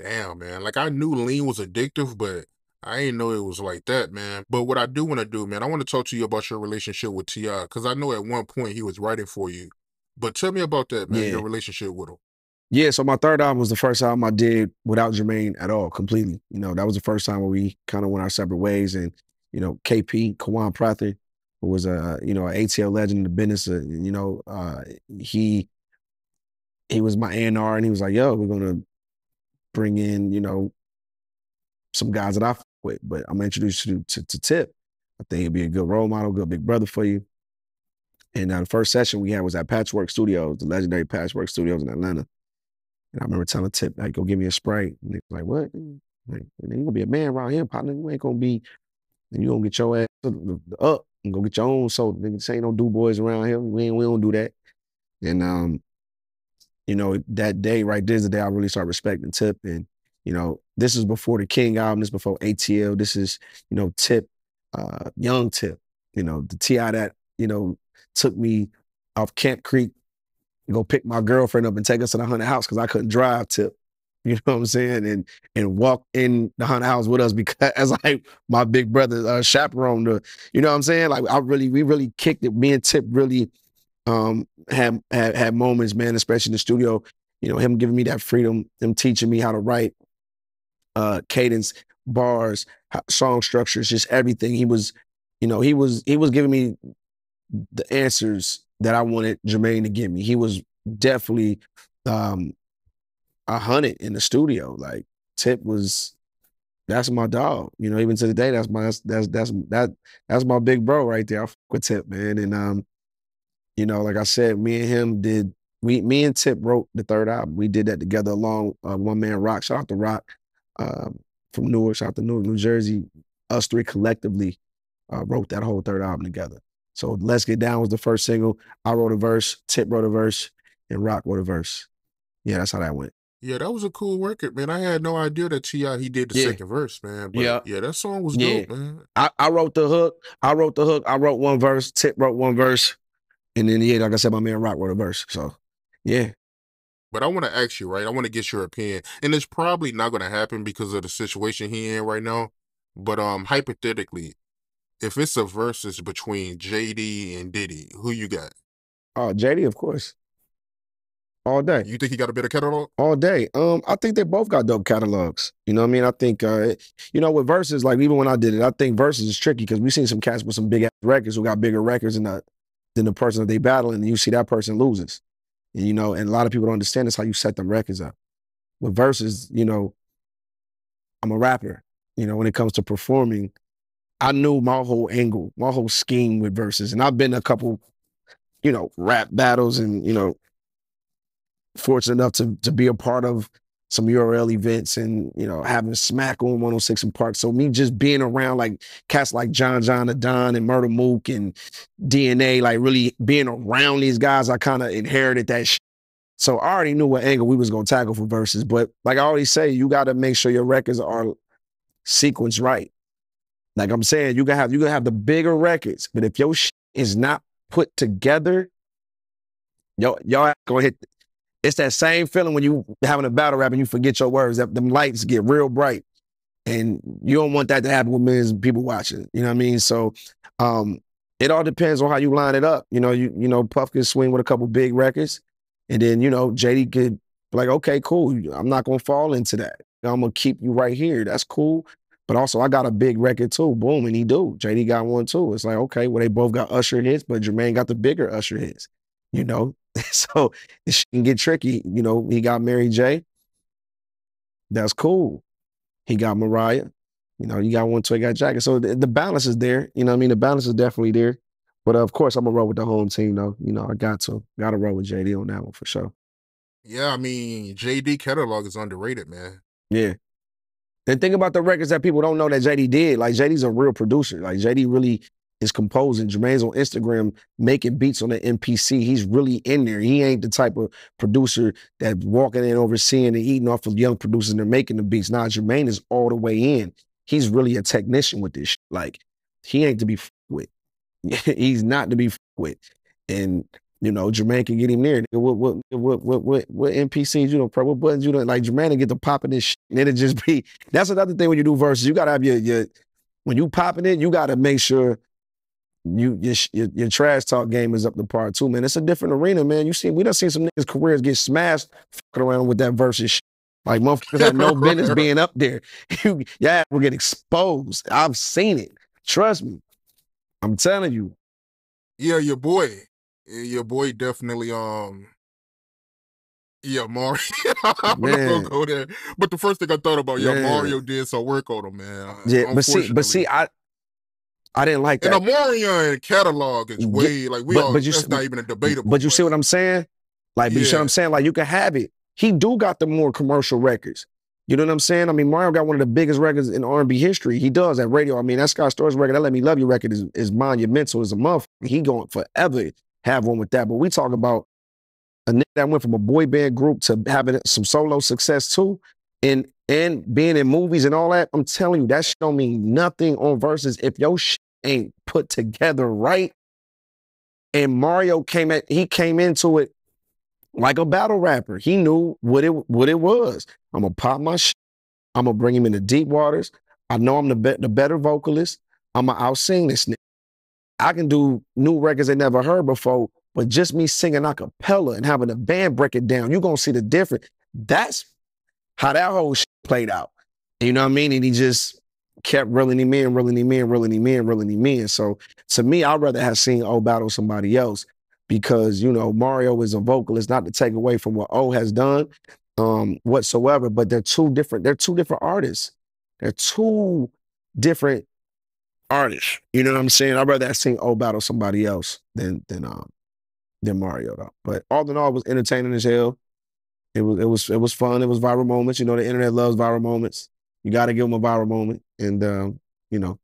Damn, man. Like I knew lean was addictive, but I didn't know it was like that, man. But what I do want to do, man, I want to talk to you about your relationship with T.I. because I know at one point he was writing for you. But tell me about that, man, your Yeah. relationship with him. Yeah, so my third album was the first album I did without Jermaine at all, completely. You know, that was the first time where we kind of went our separate ways. And, you know, KP, Kawan Prather, who was a, you know, an ATL legend in the business, he he was my A&R and he was like, yo, we're gonna bring in, you know, some guys that I fuck with, but I'm gonna introduce you to Tip. I think he'd be a good role model, good big brother for you. And the first session we had was at Patchwork Studios, the legendary Patchwork Studios in Atlanta. And I remember telling Tip, like, go give me a spray. And he was like, what? Like, you gonna be a man around here, partner. You ain't gonna be, you gonna get your ass up and go get your own. So niggas ain't no do boys around here. We don't do that. And you know, that day right there's the day I really started respecting Tip. And, you know, this is before the King album, this is before ATL. This is, you know, Tip, young Tip, you know, the T.I. that, you know, took me off Camp Creek go pick my girlfriend up and take us to the haunted house because I couldn't drive. Tip, you know what I'm saying, and walk in the haunted house with us because as like my big brother chaperone. You know what I'm saying? Like we really kicked it. Me and Tip really had moments, man, especially in the studio. You know, him giving me that freedom, him teaching me how to write, cadence, bars, song structures, just everything. He was, you know, he was giving me the answers that I wanted Jermaine to give me. He was definitely 100 in the studio. Like Tip was, that's my dog. You know, even to the day, that's my big bro right there. I fuck with Tip, man. And you know, like I said, me and Tip wrote the third album. We did that together along One Man Rock. Shout out to Rock from Newark. Shout out to Newark, New Jersey. Us three collectively wrote that whole third album together. So Let's Get Down was the first single. I wrote a verse, Tip wrote a verse, and Rock wrote a verse. Yeah, that's how that went. Yeah, that was a cool record, man. I had no idea that T.I. he did the Yeah, second verse, man. But yeah, yeah, that song was yeah. dope, man. I wrote the hook. I wrote one verse. Tip wrote one verse. And then, yeah, like I said, my man Rock wrote a verse. So, yeah. But I want to ask you, right? I want to get your opinion. And it's probably not going to happen because of the situation he in right now. But hypothetically, if it's a versus between JD and Diddy, who you got? Oh, JD, of course. All day. You think he got a better catalog? All day. I think they both got dope catalogs. You know what I mean? I think, you know, with verses, like even when I did it, I think verses is tricky because we've seen some cats with some big ass records who got bigger records than the person that they battling, and you see that person loses. And, you know, and a lot of people don't understand this how you set them records up. With verses, you know, I'm a rapper. You know, when it comes to performing, I knew my whole angle, my whole scheme with verses. And I've been to a couple, you know, rap battles and, you know, fortunate enough to be a part of some URL events and, you know, having Smack on 106 in Park. So me just being around like cats like John the Don and Murder Mook and DNA, like really being around these guys, I kind of inherited that shit. So I already knew what angle we was going to tackle for verses. But like I always say, you got to make sure your records are sequenced right. Like I'm saying, you can have the bigger records, but if your shit is not put together, y'all gonna hit. It's that same feeling when you having a battle rap and you forget your words. That them lights get real bright, and you don't want that to happen with millions of people watching. You know what I mean? So, it all depends on how you line it up. You know, Puff can swing with a couple big records, and then you know JD could be like, okay, cool. I'm not gonna fall into that. I'm gonna keep you right here. That's cool. But also, I got a big record too. Boom, and he do. JD got one too. It's like, okay, well, they both got Usher hits, but Jermaine got the bigger Usher hits. You know, so it can get tricky. You know, he got Mary J. That's cool. He got Mariah. You know, you got one, two, he got Jacket. So the balance is there. You know what I mean? The balance is definitely there. But of course, I'm gonna roll with the home team though. You know, I got to roll with JD on that one for sure. Yeah, I mean, JD catalog is underrated, man. Yeah. And think about the records that people don't know that JD did. Like JD's a real producer. Like JD really is composing. Jermaine's on Instagram making beats on the MPC. He's really in there. He ain't the type of producer that walking in overseeing and eating off of young producers and they're making the beats. Nah, Jermaine is all the way in. He's really a technician with this shit. Like, he ain't to be with. He's not to be with. And, You know, Jermaine can get him there. What NPCs you don't press? What buttons you don't like? Jermaine to get the popping this shit, and it'll just be. That's another thing when you do verses. You gotta have your when you popping it, you gotta make sure your trash talk game is up to par too, man. It's a different arena, man. We done seen some niggas' careers get smashed fucking around with that versus shit. Like motherfuckers had no business being up there. Yeah, we're getting exposed. I've seen it. Trust me. I'm telling you. Yeah, your boy. Your boy definitely yeah, Mario. I'm not gonna go there. But the first thing I thought about, yeah, Mario did some work on him, man. Yeah, but see, I didn't like that. And the Mario catalog is way like that's not even a debatable. But you see what I'm saying? Like, but you see what I'm saying? Like, you can have it. He do got the more commercial records. You know what I'm saying? I mean, Mario got one of the biggest records in R&B history. He does at radio. I mean, that Scott Storch record, that Let Me Love You record is monumental as a motherfucker. He going forever have one with that. But we talk about a nigga that went from a boy band group to having some solo success too, and being in movies and all that. I'm telling you, that shit don't mean nothing on Versus if your shit ain't put together right. And Mario came into it like a battle rapper. He knew what it was. I'm gonna pop my shit. I'm gonna bring him into deep waters. I know I'm the better vocalist. I'm gonna out-sing this nigga. I can do new records they never heard before, but just me singing a cappella and having the band break it down, you're gonna see the difference. That's how that whole shit played out. You know what I mean? And he just kept reeling him in. So to me, I'd rather have seen O battle somebody else because, you know, Mario is a vocalist, not to take away from what O has done whatsoever, but they're two different artists. They're two different artists. You know what I'm saying? I'd rather have seen O battle somebody else than Mario though. But all in all, it was entertaining as hell. It was fun. It was viral moments. You know, the internet loves viral moments. You got to give them a viral moment, and you know,